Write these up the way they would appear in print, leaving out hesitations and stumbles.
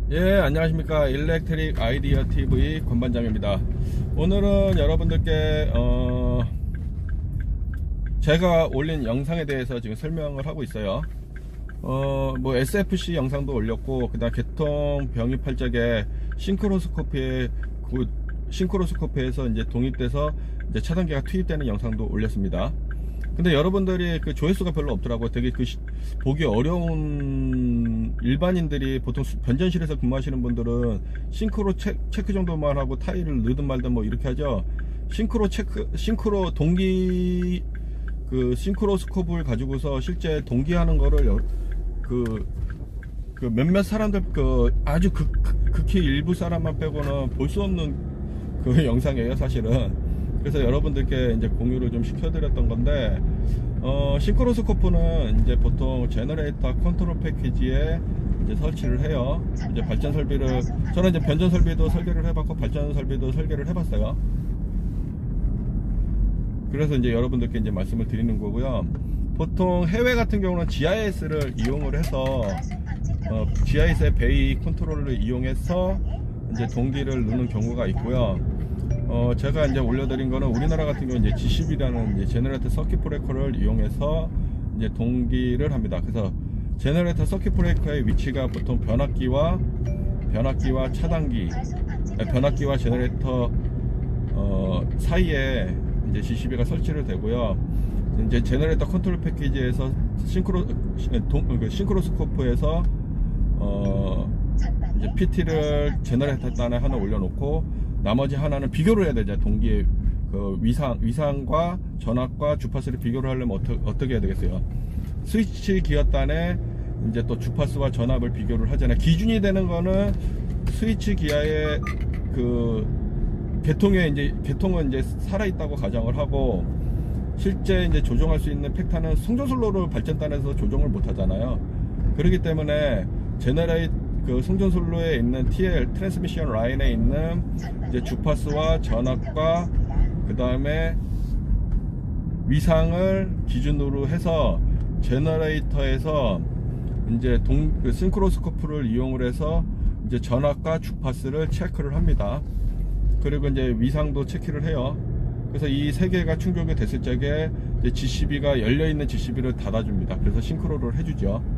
예, 안녕하십니까. 일렉트릭 아이디어 TV 권반장입니다. 오늘은 여러분들께 제가 올린 영상에 대해서 지금 설명을 하고 있어요. 뭐 SFC 영상도 올렸고, 그다음 개통 병입할 적에 싱크로스코프에서 이제 동입돼서 이제 차단기가 투입되는 영상도 올렸습니다. 근데 여러분들이 그 조회수가 별로 없더라고요. 되게 보기 어려운 일반인들이 보통 변전실에서 근무하시는 분들은 싱크로 체크 정도만 하고 타일을 넣든 말든 뭐 이렇게 하죠. 싱크로 동기 싱크로스코프를 가지고서 실제 동기하는 거를 몇몇 사람들 아주 극히 일부 사람만 빼고는 볼 수 없는 그 영상이에요, 사실은. 그래서 여러분들께 이제 공유를 좀 시켜드렸던 건데, 싱크로스코프는 이제 보통 제너레이터 컨트롤 패키지에 이제 설치를 해요. 이제 발전 설비를, 저는 이제 변전 설비도 설계를 해봤고, 발전 설비도 설계를 해봤어요. 그래서 이제 여러분들께 이제 말씀을 드리는 거고요. 보통 해외 같은 경우는 GIS를 이용을 해서, GIS의 베이 컨트롤을 이용해서 이제 동기를 넣는 경우가 있고요. 제가 이제 올려드린 거는 우리나라 같은 경우 이제 G10이라는 이제 제너레이터 서킷 브레이커를 이용해서 이제 동기를 합니다. 그래서 제너레이터 서킷 브레이커의 위치가 보통 변압기와 차단기, 변압기와 제너레이터 사이에 이제 G12가 설치를 되고요. 이제 제너레이터 컨트롤 패키지에서 싱크로스코프에서 이제 PT를 제너레이터 단에 하나 올려놓고 나머지 하나는 비교를 해야 되죠. 동기의 그 위상과 전압과 주파수를 비교를 하려면 어떻게 해야 되겠어요? 스위치 기어단에 이제 또 주파수와 전압을 비교를 하잖아요. 기준이 되는 거는 스위치 기어의 계통은 이제 살아있다고 가정을 하고, 실제 이제 조정할 수 있는 팩타는 송전솔로를 발전단에서 조정을 못 하잖아요. 그렇기 때문에 송전솔로에 있는 TL 트랜스미션 라인에 있는 이제 주파수와 전압과 그 다음에 위상을 기준으로 해서 제너레이터에서 이제 싱크로스코프를 이용을 해서 이제 전압과 주파수를 체크를 합니다. 그리고 이제 위상도 체크를 해요. 그래서 이 세 개가 충족이 됐을 적에 이제 G12가 열려있는 G12를 닫아줍니다. 그래서 싱크로를 해주죠.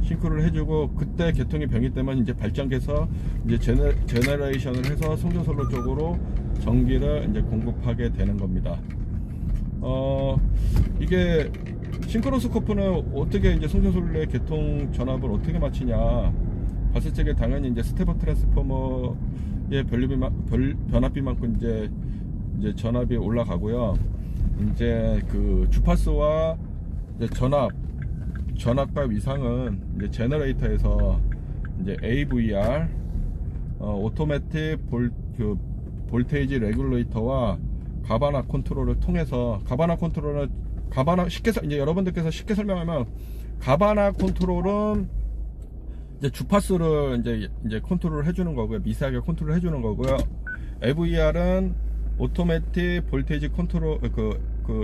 싱크로를 해주고, 그때 개통이 병입되면 이제 발전기에서 이제 제너레이션을 해서 송전솔로 쪽으로 전기를 이제 공급하게 되는 겁니다. 이게 싱크로스코프는 어떻게 이제 송전솔로의 개통 전압을 어떻게 맞추냐 봤을 적에 당연히 이제 스텝업 트랜스포머의 변압비만큼 이제 전압이 올라가고요. 이제 그 주파수와 이제 전압과 위상은 이제 제너레이터에서 이제 AVR, 오토매틱 볼테이지 레귤레이터와 가바나 컨트롤을 통해서, 이제 여러분들께서 쉽게 설명하면, 가바나 컨트롤은 이제 주파수를 이제 컨트롤을 해주는 거고요. 미세하게 컨트롤을 해주는 거고요. AVR은 오토매틱 볼테이지 컨트롤,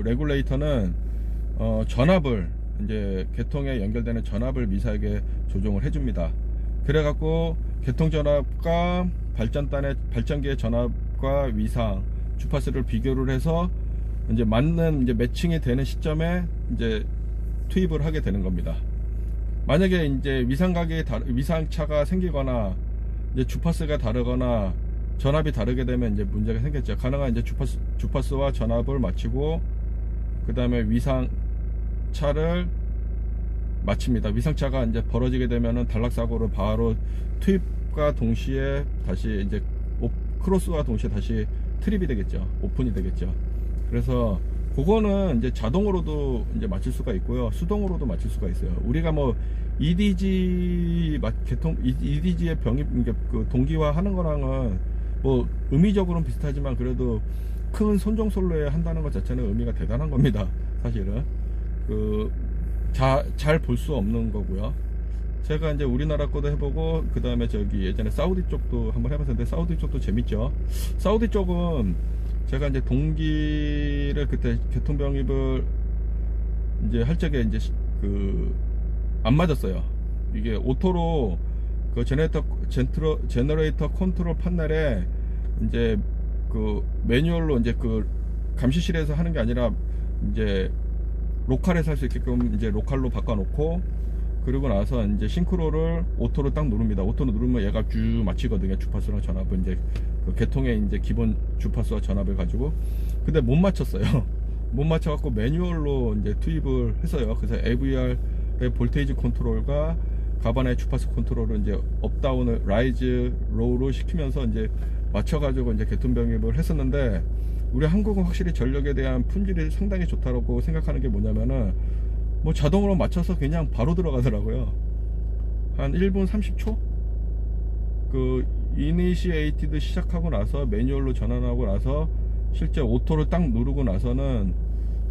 레귤레이터는 전압을, 이제 개통에 연결되는 전압을 미세하게 조정을 해줍니다. 그래갖고 개통 전압과 발전기의 전압과 위상, 주파수를 비교를 해서 이제 맞는 이제 매칭이 되는 시점에 이제 투입을 하게 되는 겁니다. 만약에 이제 위상차가 생기거나 이제 주파수가 다르거나 전압이 다르게 되면 이제 문제가 생겼죠. 가능한 이제 주파수와 전압을 맞추고, 그 다음에 위상차를 마칩니다. 위상차가 이제 벌어지게 되면은 단락사고로 바로 투입과 동시에 다시 이제 크로스와 동시에 다시 트립이 되겠죠. 오픈이 되겠죠. 그래서 그거는 이제 자동으로도 이제 맞출 수가 있고요. 수동으로도 맞출 수가 있어요. 우리가 뭐 EDG의 병입, 동기화 하는 거랑은 뭐 의미적으로는 비슷하지만, 그래도 큰 손정솔로에 한다는 것 자체는 의미가 대단한 겁니다. 사실은 잘 볼 수 없는 거고요. 제가 이제 우리나라 것도 해보고, 그 다음에 예전에 사우디 쪽도 한번 해봤었는데, 사우디 쪽도 재밌죠. 사우디 쪽은 제가 이제 동기를 그때 개통병입을 이제 할 적에 이제 안 맞았어요. 이게 오토로 그 제너레이터 컨트롤 판넬에 이제 그 매뉴얼로 이제 그 감시실에서 하는 게 아니라 이제 로컬에서 할 수 있게끔 이제 로컬로 바꿔놓고, 그리고 나서 이제 싱크로를 오토로 딱 누릅니다. 오토로 누르면 얘가 쭉 맞히거든요. 주파수랑 전압을 이제 그 계통의 이제 기본 주파수와 전압을 가지고. 근데 못 맞췄어요. 못 맞춰갖고 매뉴얼로 이제 투입을 했어요. 그래서 AVR의 볼테이지 컨트롤과 가바나의 주파수 컨트롤을 이제 업다운을 라이즈 로우로 시키면서 이제 맞춰가지고 이제 계통 병입을 했었는데, 우리 한국은 확실히 전력에 대한 품질이 상당히 좋다고 생각하는 게 뭐냐면은 뭐 자동으로 맞춰서 그냥 바로 들어가더라고요. 한 1분 30초? 그 이니시에이티드 시작하고 나서 매뉴얼로 전환하고 나서 실제 오토를 딱 누르고 나서는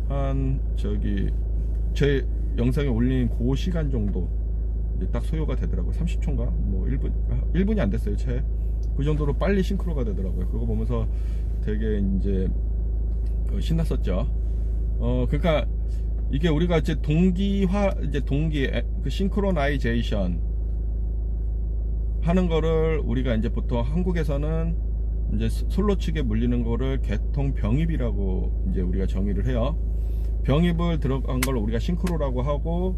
한 저기 제 영상에 올린 그 시간 정도 딱 소요가 되더라고요. 30초인가? 뭐 1분이 안 됐어요. 채. 그 정도로 빨리 싱크로가 되더라고요. 그거 보면서 되게 이제 신났었죠. 그러니까 이게 우리가 이제 그 싱크로나이제이션 하는 거를 우리가 이제 보통 한국에서는 이제 솔로 측에 물리는 거를 계통 병입이라고 이제 우리가 정의를 해요. 병입을 들어간 걸 우리가 싱크로라고 하고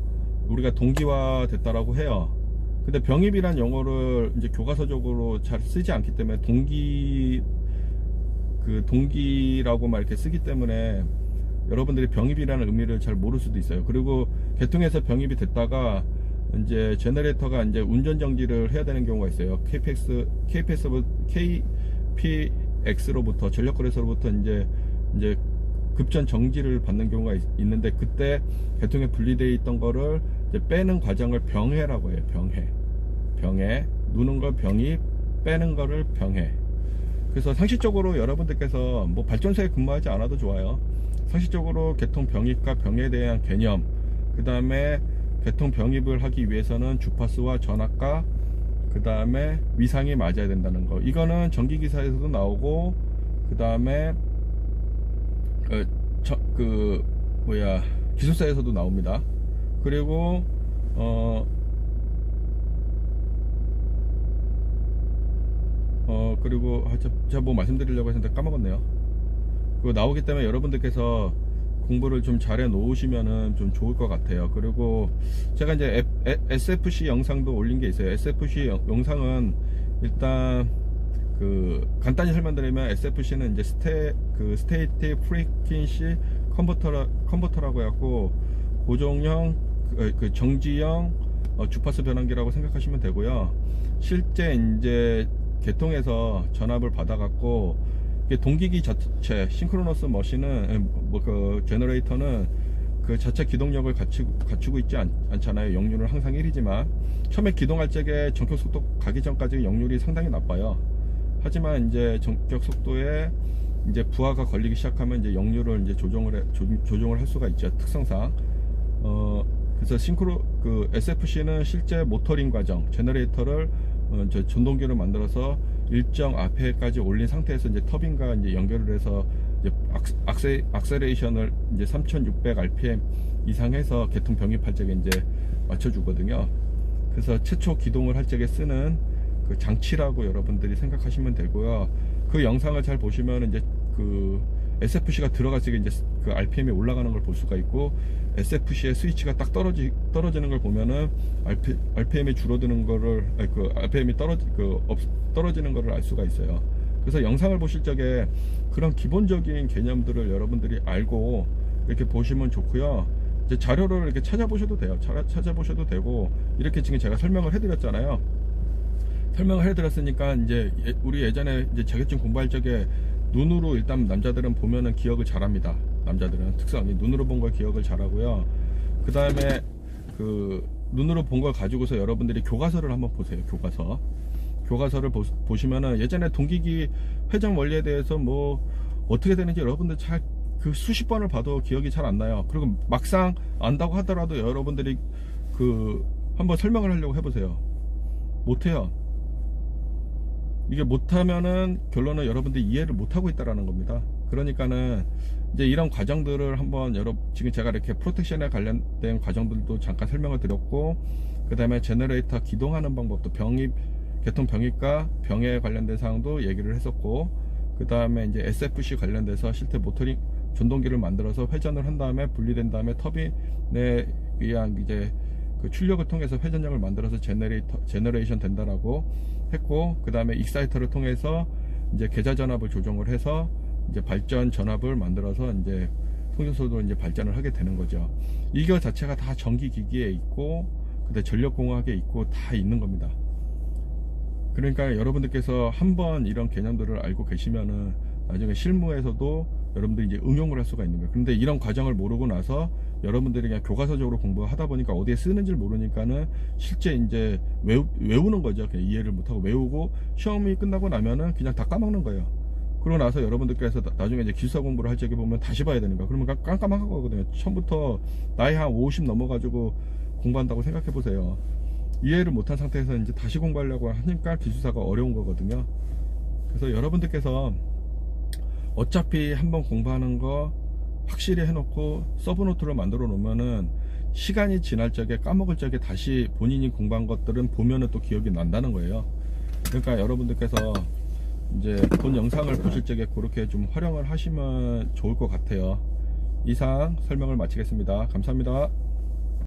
우리가 동기화 됐다라고 해요. 근데 병입이란 용어를 이제 교과서적으로 잘 쓰지 않기 때문에 동기라고 막 이렇게 쓰기 때문에 여러분들이 병입이라는 의미를 잘 모를 수도 있어요. 그리고 계통에서 병입이 됐다가 이제 제너레이터가 이제 운전 정지를 해야 되는 경우가 있어요. KPX로부터 전력거래소로부터 이제 급전 정지를 받는 경우가 있는데, 그때 계통에 분리되어 있던 거를 이제 빼는 과정을 병해라고 해요. 병해. 누는 걸 병입, 빼는 거를 병해. 그래서 상식적으로 여러분들께서 뭐 발전소에 근무하지 않아도 좋아요. 상식적으로 계통 병입과 병에 대한 개념, 그 다음에 계통 병입을 하기 위해서는 주파수와 전압과 그 다음에 위상이 맞아야 된다는 거, 이거는 전기기사에서도 나오고, 그 다음에 기술사에서도 나옵니다. 그리고 그리고 제가 뭐 말씀드리려고 했는데 까먹었네요. 그거 나오기 때문에 여러분들께서 공부를 좀 잘해 놓으시면은 좀 좋을 것 같아요. 그리고 제가 이제 SFC 영상도 올린 게 있어요. SFC 영상은 일단 그 간단히 설명드리면, SFC는 이제 스테이트 프리퀀시 컨버터라고 해갖고 고정형 그 정지형 주파수 변환기라고 생각하시면 되고요. 실제 이제 계통에서 전압을 받아갖고 동기기 자체, 싱크로너스 머신은 그 제너레이터는 그 자체 기동력을 갖추고 있지 않잖아요. 역률은 항상 1이지만 처음에 기동할 적에 전격 속도 가기 전까지 역률이 상당히 나빠요. 하지만 이제 전격 속도에 이제 부하가 걸리기 시작하면 이제 역률을 이제 조정을 할 수가 있죠. 특성상. 그래서 SFC는 실제 모터링 과정, 제너레이터를 전동기를 만들어서 일정 앞에까지 올린 상태에서 이제 터빈과 이제 연결을 해서 이제 악셀레이션을 이제 3600 rpm 이상 해서 계통 병입할 적에 이제 맞춰주거든요. 그래서 최초 기동을 할 적에 쓰는 그 장치라고 여러분들이 생각하시면 되고요. 그 영상을 잘 보시면 이제 그 SFC가 들어갈 적에 이제 그 RPM이 올라가는 걸 볼 수가 있고, SFC의 스위치가 딱 떨어지는 걸 보면은 RPM이 줄어드는 거를, RPM이 떨어지는 거를 알 수가 있어요. 그래서 영상을 보실 적에 그런 기본적인 개념들을 여러분들이 알고 이렇게 보시면 좋고요. 이제 자료를 이렇게 찾아보셔도 돼요. 찾아보셔도 되고, 이렇게 지금 제가 설명을 해드렸잖아요. 설명을 해드렸으니까 이제 우리 예전에 이제 자격증 공부할 적에 눈으로 일단 남자들은 보면은 기억을 잘합니다. 남자들은 특성이 눈으로 본 걸 기억을 잘하고요. 그 다음에 그 눈으로 본 걸 가지고서 여러분들이 교과서를 한번 보세요. 교과서를 보시면은 예전에 동기기 회전 원리에 대해서 뭐 어떻게 되는지 여러분들 잘 그 수십 번을 봐도 기억이 잘 안 나요. 그리고 막상 안다고 하더라도 여러분들이 그 한번 설명을 하려고 해보세요. 못해요. 이게 못하면은 결론은 여러분들이 이해를 못하고 있다라는 겁니다. 그러니까는 이제 이런 과정들을 한번 지금 제가 이렇게 프로텍션에 관련된 과정들도 잠깐 설명을 드렸고, 그 다음에 제너레이터 기동하는 방법도 개통 병입과 병에 관련된 사항도 얘기를 했었고, 그 다음에 이제 SFC 관련돼서 실제 모터링 전동기를 만들어서 회전을 한 다음에 분리된 다음에 터빈에 의한 이제 그 출력을 통해서 회전력을 만들어서 제너레이션 된다라고 했고, 그 다음에 익사이터를 통해서 이제 계좌 전압을 조정을 해서 이제 발전 전압을 만들어서 이제 통신소도 이제 발전을 하게 되는 거죠. 이거 자체가 다 전기 기기에 있고, 그다음에 전력공학에 있고 다 있는 겁니다. 그러니까 여러분들께서 한번 이런 개념들을 알고 계시면은 나중에 실무에서도 여러분들이 이제 응용을 할 수가 있는 거예요. 그런데 이런 과정을 모르고 나서 여러분들이 그냥 교과서적으로 공부하다 보니까 어디에 쓰는지를 모르니까는 실제 이제 외우는 거죠. 그냥 이해를 못하고 외우고 시험이 끝나고 나면은 그냥 다 까먹는 거예요. 그러고 나서 여러분들께서 나중에 이제 기술사 공부를 할 적에 보면 다시 봐야 되는 거야. 그러면 깜깜한 거거든요. 처음부터 나이 한 50 넘어가지고 공부한다고 생각해 보세요. 이해를 못한 상태에서 이제 다시 공부하려고 하니까 기술사가 어려운 거거든요. 그래서 여러분들께서 어차피 한번 공부하는 거 확실히 해놓고 서브노트로 만들어 놓으면은 시간이 지날 적에 까먹을 적에 다시 본인이 공부한 것들은 보면은 또 기억이 난다는 거예요. 그러니까 여러분들께서 이제 본 영상을 보실 적에 그렇게 좀 활용을 하시면 좋을 것 같아요. 이상 설명을 마치겠습니다. 감사합니다.